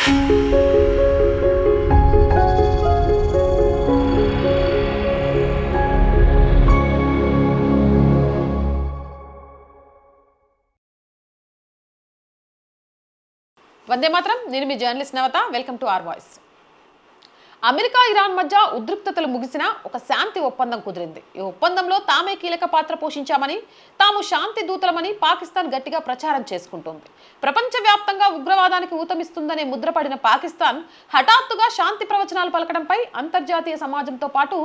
వందే మాత్రం. నేను మీ journalist Navatha. Welcome to R voice. America Iran మధ్య ఉద్రిక్తతలు ముగిసిన ఒక శాంతి ఒప్పందం కుదిరింది. ఈ ఒప్పందంలో తామే కీలక పాత్ర పోషించామని, తాము శాంతి దూతలమని పాకిస్తాన్ గట్టిగా ప్రచారం చేసుకుంటోంది. ప్రపంచవ్యాప్తంగా ఉగ్రవాదానికి ఊతమిస్తుందనే ముద్రపడిన పాకిస్తాన్ హఠాత్తుగా శాంతి ప్రవచనాలు పలకడంపై అంతర్జాతీయ సమాజంతో పాటు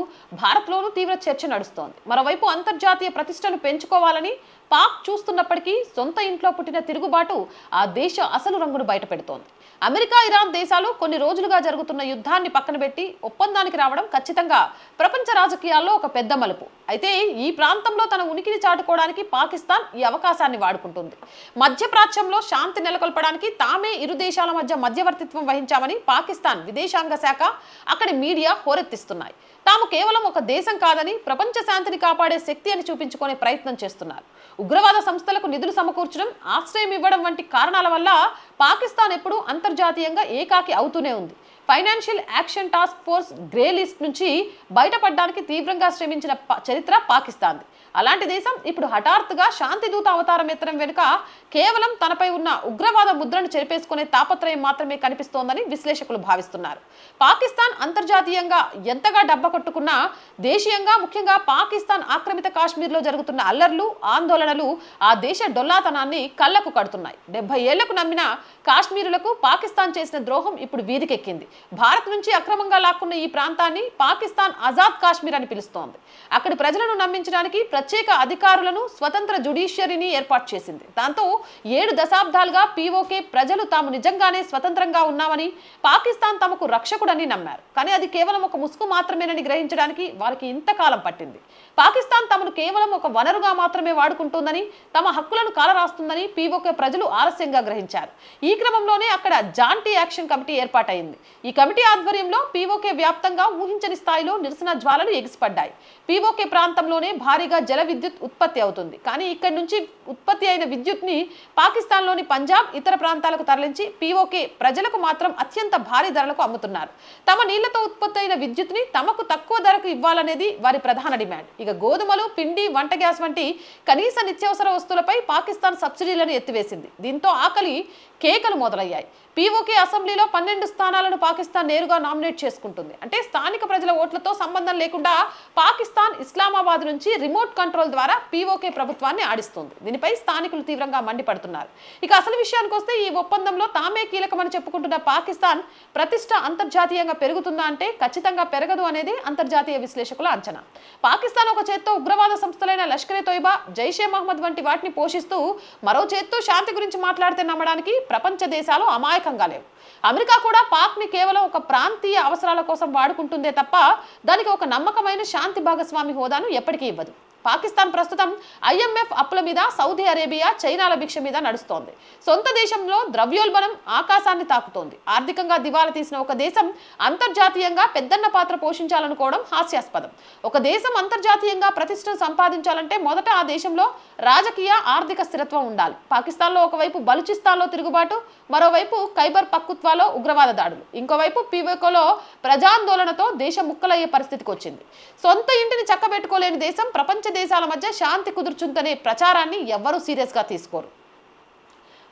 భారత్లోనూ తీవ్ర చర్చ నడుస్తోంది. మరోవైపు అంతర్జాతీయ ప్రతిష్టను పెంచుకోవాలని పాక్ చూస్తున్నప్పటికీ సొంత ఇంట్లో పుట్టిన తిరుగుబాటు ఆ దేశ అసలు రంగును బయటపెడుతోంది. అమెరికా ఇరాన్ దేశాలు కొన్ని రోజులుగా జరుగుతున్న యుద్ధాన్ని పక్కన పెట్టి ఒప్పందానికి రావడం ఖచ్చితంగా ప్రపంచ రాజకీయాల్లో ఒక పెద్ద మలుపు. అయితే ఈ ప్రాంతంలో తన ఉనికిని చాటుకోవడానికి పాకిస్తాన్ ఈ అవకాశాన్ని వాడుకుంటుంది. మధ్యప్రాచ్యంలో శాంతి నెలకొల్పడానికి తామే ఇరు దేశాల మధ్య మధ్యవర్తిత్వం వహించామని పాకిస్తాన్ విదేశాంగ శాఖ, అక్కడి మీడియా హోరెత్తిస్తున్నాయి. తాము కేవలం ఒక దేశం కాదని, ప్రపంచ శాంతిని కాపాడే శక్తి అని చూపించుకునే ప్రయత్నం చేస్తున్నారు. ఉగ్రవాద సంస్థలకు నిధులు సమకూర్చడం, ఆశ్రయం ఇవ్వడం వంటి కారణాల వల్ల పాకిస్తాన్ ఎప్పుడూ అంతర్జాతీయంగా ఏకాకి అవుతూనే ఉంది. Financial action task force grey list నుంచి బయటపడడానికి తీవ్రంగా శ్రమించిన చరిత్ర పాకిస్తాన్ది. అలాంటి దేశం ఇప్పుడు హఠాత్తుగా శాంతి దూత అవతారం ఎత్తడం వెనుక కేవలం తనపై ఉన్న ఉగ్రవాద ముద్రను చెరిపేసుకునే తాపత్రయం మాత్రమే కనిపిస్తోందని విశ్లేషకులు భావిస్తున్నారు. పాకిస్తాన్ అంతర్జాతీయంగా ఎంతగా డబ్బ కొట్టుకున్నా దేశీయంగా, ముఖ్యంగా పాకిస్తాన్ ఆక్రమిత కాశ్మీర్లో జరుగుతున్న అల్లర్లు, ఆందోళనలు ఆ దేశ డొల్లాతనాన్ని కళ్లకు కడుతున్నాయి. 70 ఏళ్లకు నమ్మిన కాశ్మీరులకు పాకిస్తాన్ చేసిన ద్రోహం ఇప్పుడు వీధికెక్కింది. భారత్ నుంచి అక్రమంగా లాక్కున్న ఈ ప్రాంతాన్ని పాకిస్తాన్ ఆజాద్ కాశ్మీర్ అని పిలుస్తోంది. అక్కడి ప్రజలను నమ్మించడానికి ప్రత్యేక అధికారులను, స్వతంత్ర జ్యుడిషియరీని ఏర్పాటు చేసింది. దాంతో 7 దశాబ్దాలుగా పీఓకే ప్రజలు తాము నిజంగానే స్వతంత్రంగా ఉన్నామని, పాకిస్తాన్ తమకు రక్షకుడని నమ్మారు. కానీ అది కేవలం ఒక ముసుగు మాత్రమేనని గ్రహించడానికి వారికి ఇంతకాలం పట్టింది. పాకిస్తాన్ తమను కేవలం ఒక వనరుగా మాత్రమే వాడుకుంటుందని, తమ హక్కులను కాలరాస్తుందని పీఓకే ప్రజలు ఆలస్యంగా గ్రహించారు. ఈ క్రమంలోనే అక్కడ జాయింట్ యాక్షన్ కమిటీ ఏర్పాటైంది. ఈ కమిటీ ఆధ్వర్యంలో పీఓకే వ్యాప్తంగా ఊహించని స్థాయిలో నిరసన జ్వాలలు ఎగిసిపడ్డాయి. పీఓకే ప్రాంతంలోనే భారీగా జల విద్యుత్ ఉత్పత్తి అవుతుంది. కానీ ఇక్కడి నుంచి ఉత్పత్తి అయిన విద్యుత్ని పాకిస్తాన్లోని పంజాబ్, ఇతర ప్రాంతాలకు తరలించి పీఓకే ప్రజలకు మాత్రం అత్యంత భారీ ధరలకు అమ్ముతున్నారు. తమ నీళ్లతో ఉత్పత్తి అయిన విద్యుత్ని తమకు తక్కువ ధరకు ఇవ్వాలనేది వారి ప్రధాన డిమాండ్. ఇక గోధుమలు, పిండి, వంట గ్యాస్ వంటి కనీస నిత్యావసర వస్తువులపై పాకిస్తాన్ సబ్సిడీలను ఎత్తివేసింది. దీంతో ఆకలి కేకలు మొదలయ్యాయి. పీఓకే అసెంబ్లీలో 12 స్థానాలను పాకిస్తాన్ నేరుగా నామినేట్ చేసుకుంటుంది. అంటే స్థానిక ప్రజల ఓట్లతో సంబంధం లేకుండా పాకిస్తాన్ ఇస్లామాబాద్ నుంచి రిమోట్ కంట్రోల్ ద్వారా పీఓకే ప్రభుత్వాన్ని ఆడిస్తుంది. దీనిపై స్థానికులు తీవ్రంగా మండిపడుతున్నారు. ఇక అసలు విషయానికి వస్తే ఈ ఒప్పందంలో తామే కీలకమని చెప్పుకుంటున్న పాకిస్తాన్ ప్రతిష్ట అంతర్జాతీయంగా పెరుగుతుందా అంటే ఖచ్చితంగా పెరగదు అనేది అంతర్జాతీయ విశ్లేషకుల అంచనా. పాకిస్తాన్ ఒక చేత్తో ఉగ్రవాద సంస్థలైన లష్కరే తోయిబా, జైషే మహమ్మద్ వంటి వాటిని పోషిస్తూ మరో చేత్తో శాంతి గురించి మాట్లాడితే నమ్మడానికి ప్రపంచ దేశాలు అమాయకంగా లేవు. అమెరికా కూడా పాక్ ని కేవలం ఒక ప్రాంతీయ అవసరాల కోసం వాడుకుంటుందే తప్ప దానికి ఒక నమ్మకమైన శాంతి భాగస్వామి హోదాను ఎప్పటికీ ఇవ్వదు. పాకిస్తాన్ ప్రస్తుతం IMF అప్పుల మీద, సౌదీ అరేబియా, చైనాల భిక్ష మీద నడుస్తోంది. సొంత దేశంలో ద్రవ్యోల్బణం ఆకాశాన్ని తాకుతోంది. ఆర్థికంగా దివాలా తీసిన ఒక దేశం అంతర్జాతీయంగా పెద్దన్న పాత్ర పోషించాలనుకోవడం హాస్యాస్పదం. ఒక దేశం అంతర్జాతీయంగా ప్రతిష్టను సంపాదించాలంటే మొదట ఆ దేశంలో రాజకీయ, ఆర్థిక స్థిరత్వం ఉండాలి. పాకిస్తాన్లో ఒకవైపు బలూచిస్తాన్లో తిరుగుబాటు, మరోవైపు ఖైబర్ పఖ్తున్ఖ్వాలో ఉగ్రవాద దాడులు, ఇంకోవైపు పీఓకేలో ప్రజాందోళనతో దేశం ముక్కలయ్యే పరిస్థితికి వచ్చింది. సొంత ఇంటిని చక్కబెట్టుకోలేని దేశం ప్రపంచ దేశాల మధ్య శాంతి కుదుర్చుందనే ప్రచారాన్ని ఎవ్వరూ సీరియస్గా తీసుకోరు.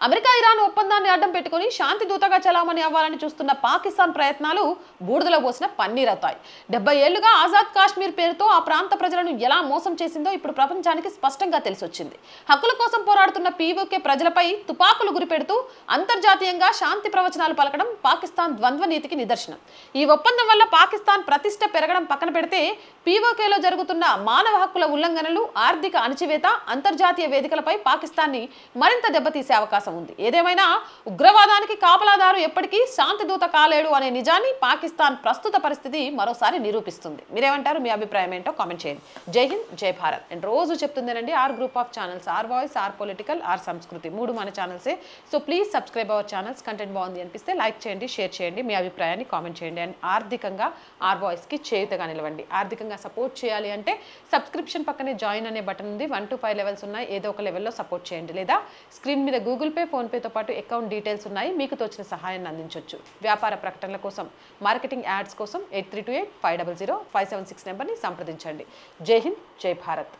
అమెరికా ఇరాన్ ఒప్పందాన్ని అడ్డం పెట్టుకుని శాంతి దూతగా చలామణి అవ్వాలని చూస్తున్న పాకిస్తాన్ ప్రయత్నాలు బూడిదలో పోసిన పన్నీరవుతాయి. 70 ఏళ్లుగా ఆజాద్ కాశ్మీర్ పేరుతో ఆ ప్రాంత ప్రజలను ఎలా మోసం చేసిందో ఇప్పుడు ప్రపంచానికి స్పష్టంగా తెలిసొచ్చింది. హక్కుల కోసం పోరాడుతున్న పీఓకే ప్రజలపై తుపాకులు గురిపెడుతూ అంతర్జాతీయంగా శాంతి ప్రవచనాలు పలకడం పాకిస్తాన్ ద్వంద్వ నీతికి నిదర్శనం. ఈ ఒప్పందం వల్ల పాకిస్తాన్ ప్రతిష్ట పెరగడం పక్కన పెడితే పీఓకేలో జరుగుతున్న మానవ హక్కుల ఉల్లంఘనలు, ఆర్థిక అణచివేత అంతర్జాతీయ వేదికలపై పాకిస్తాన్ని మరింత దెబ్బతీసే అవకాశం ఉంది. ఏదేమైనా ఉగ్రవాదానికి కాపలాదారు ఎప్పటికీ శాంతి దూత కాలేడు అనే నిజాన్ని పాకిస్తాన్ ప్రస్తుత పరిస్థితి మరోసారి నిరూపిస్తుంది. మీరేమంటారు? మీ అభిప్రాయం ఏంటో కామెంట్ చేయండి. జై హింద్, జై భారత్. అండ్ రోజు చెప్తుందేనండి, R group of channels, R voice, R political, R Sanskriti, 3 మన ఛానల్సే. So please subscribe our channels. Content బాగుంది అనిపిస్తే లైక్ చేయండి, షేర్ చేయండి, మీ అభిప్రాయాన్ని కామెంట్ చేయండి. అండ్ ఆర్థికంగా ఆర్ వాయిస్కి చేయుతగా నిలవండి. ఆర్థికంగా ఆర్థికంగా సపోర్ట్ చేయాలి అంటే సబ్స్క్రిప్షన్ పక్కనే జాయిన్ అనే బటన్ ఉంది. 1 to 5 లెవెల్స్ ఉన్నాయి. ఏదో ఒక లెవెల్లో సపోర్ట్ చేయండి. లేదా స్క్రీన్ మీద గూగుల్ పే, ఫోన్పేతో పాటు అకౌంట్ డీటెయిల్స్ ఉన్నాయి. మీకు తోచిన సహాయాన్ని అందించవచ్చు. వ్యాపార ప్రకటనల కోసం, మార్కెటింగ్ యాడ్స్ కోసం 8328 500 576 నెంబర్ని సంప్రదించండి. జై హింద్, జై భారత్.